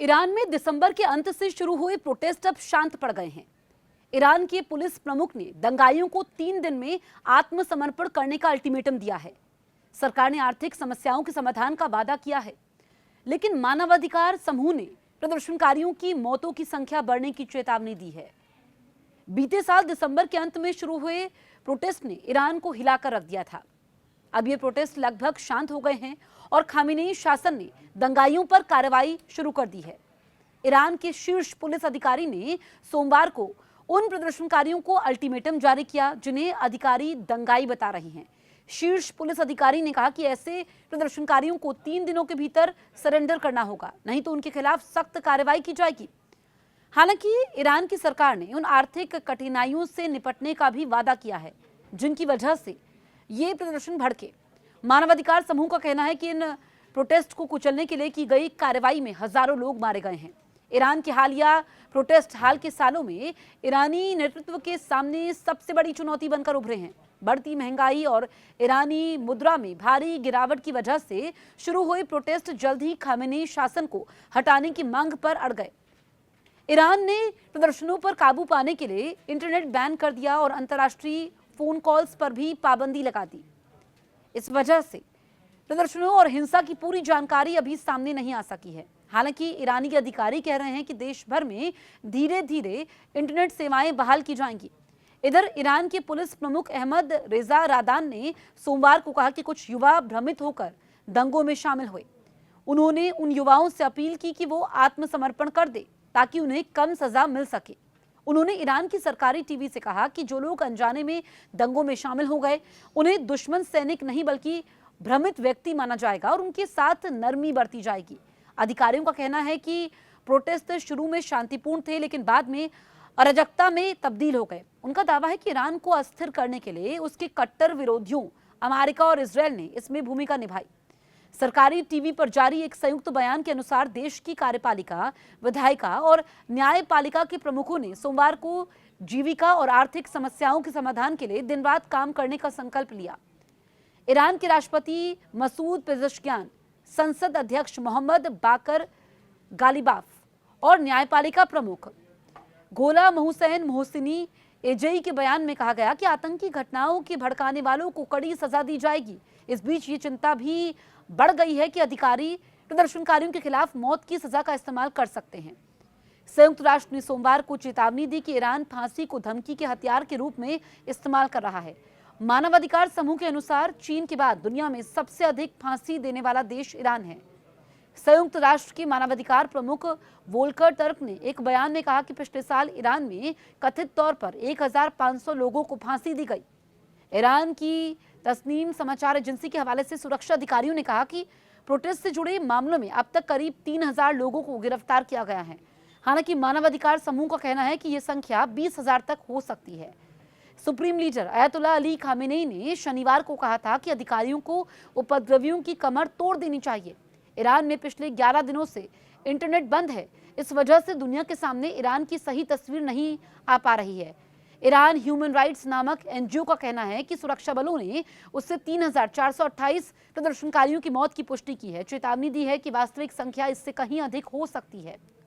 Iran में दिसंबर के अंत से शुरू हुए प्रोटेस्ट अब शांत पड़ गए हैं। ईरान के पुलिस प्रमुख ने दंगाइयों को 3 दिन में आत्मसमर्पण करने का अल्टीमेटम दिया है। सरकार ने आर्थिक समस्याओं के समाधान का वादा किया है, लेकिन मानवाधिकार समूह ने प्रदर्शनकारियों की मौतों की संख्या बढ़ने की चेतावनी दी है। बीते साल दिसंबर के अंत में शुरू हुए प्रोटेस्ट ने ईरान को हिलाकर रख दिया था। अब ये प्रोटेस्ट लगभग शांत हो गए हैं और खामेनेई शासन ने दंगाइयों पर कार्रवाई शुरू कर दी है। ईरान के शीर्ष पुलिस अधिकारी ने सोमवार को उन प्रदर्शनकारियों को अल्टीमेटम जारी किया जिन्हें अधिकारी दंगाई बता रहे हैं। शीर्ष पुलिस अधिकारी ने कहा कि ऐसे प्रदर्शनकारियों को 3 दिनों के भीतर सरेंडर करना होगा, नहीं तो उनके खिलाफ सख्त कार्रवाई की जाएगी। हालांकि ईरान की सरकार ने उन आर्थिक कठिनाइयों से निपटने का भी वादा किया है जिनकी वजह से ये प्रदर्शन भड़के। मानवाधिकार समूह का कहना है कि इन प्रोटेस्ट को कुचलने के लिए की गई कार्रवाई में हजारों लोग मारे गए हैं। ईरान के हालिया प्रोटेस्ट हाल के सालों में ईरानी नेतृत्व के सामने सबसे बड़ी चुनौती बनकर उभरे हैं। बढ़ती महंगाई और ईरानी मुद्रा में भारी गिरावट की वजह से शुरू हुए प्रोटेस्ट जल्द ही खामेनेई शासन को हटाने की मांग पर अड़ गए। ईरान ने प्रदर्शनों पर काबू पाने के लिए इंटरनेट बैन कर दिया और अंतर्राष्ट्रीय फोन कॉल्स पर भी पाबंदी लगा दी। इस वजह से प्रदर्शनों और हिंसा की पूरी जानकारी अभी सामने नहीं आ सकी है। हालांकि ईरानी के अधिकारी कह रहे हैं कि देश भर में धीरे धीरे इंटरनेट सेवाएं बहाल की जाएंगी। इधर ईरान के पुलिस प्रमुख अहमद रेजा रादान ने सोमवार को कहा कि कुछ युवा भ्रमित होकर दंगों में शामिल हुए। उन्होंने उन युवाओं से अपील की कि वो आत्मसमर्पण कर दे ताकि उन्हें कम सजा मिल सके। उन्होंने ईरान की सरकारी टीवी से कहा कि जो लोग अनजाने में दंगों में शामिल हो गए उन्हें दुश्मन सैनिक नहीं बल्कि भ्रमित व्यक्ति माना जाएगा और उनके साथ नरमी बरती जाएगी। अधिकारियों का कहना है कि प्रोटेस्ट शुरू में शांतिपूर्ण थे लेकिन बाद में अराजकता में तब्दील हो गए। उनका दावा है कि ईरान को अस्थिर करने के लिए उसके कट्टर विरोधियों अमेरिका और इजरायल ने इसमें भूमिका निभाई। सरकारी टीवी पर जारी एक संयुक्त बयान के अनुसार देश की कार्यपालिका, विधायिका और न्यायपालिका के प्रमुखों ने सोमवार को जीविका और आर्थिक समस्याओं के समाधान के लिए दिन रात काम करने का संकल्प लिया। ईरान के राष्ट्रपति मसूद पेज़ेश्कियान, संसद अध्यक्ष मोहम्मद बाकर गालिबाफ और न्यायपालिका प्रमुख गोला मोहसेन मोहसिनी एजेई के बयान में कहा गया कि आतंकी घटनाओं के भड़काने वालों को कड़ी सजा दी जाएगी। इस बीच ये चिंता भी बढ़ गई है कि अधिकारी प्रदर्शनकारियों के खिलाफ मौत की सजा का इस्तेमाल कर सकते हैं। संयुक्त राष्ट्र ने सोमवार को चेतावनी दी कि ईरान फांसी को धमकी के हथियार के रूप में इस्तेमाल कर रहा है। मानवाधिकार समूह के अनुसार चीन के बाद दुनिया में सबसे अधिक फांसी देने वाला देश ईरान है। संयुक्त राष्ट्र के मानवाधिकार प्रमुख वोल्कर टर्क ने एक बयान में कहा कि पिछले साल ईरान में कथित तौर पर 1500 लोगों को फांसी दी गई। ईरान की तस्नीम समाचार एजेंसी के हवाले से सुरक्षा अधिकारियों ने कहा कि प्रोटेस्ट से जुड़े मामलों में अब तक करीब 3000 लोगों को गिरफ्तार किया गया है। हालांकि मानवाधिकार समूह का कहना है कि यह संख्या 20,000 तक हो सकती है। सुप्रीम लीडर अयतुल्ला अली खामेनेई ने शनिवार को कहा था कि अधिकारियों को उपद्रवियों की कमर तोड़ देनी चाहिए। ईरान में पिछले 11 दिनों से इंटरनेट बंद है। इस वजह से दुनिया के सामने ईरान की सही तस्वीर नहीं आ पा रही है। ईरान ह्यूमन राइट्स नामक एनजीओ का कहना है कि सुरक्षा बलों ने उससे 3428 प्रदर्शनकारियों की मौत की पुष्टि की है। चेतावनी दी है कि वास्तविक संख्या इससे कहीं अधिक हो सकती है।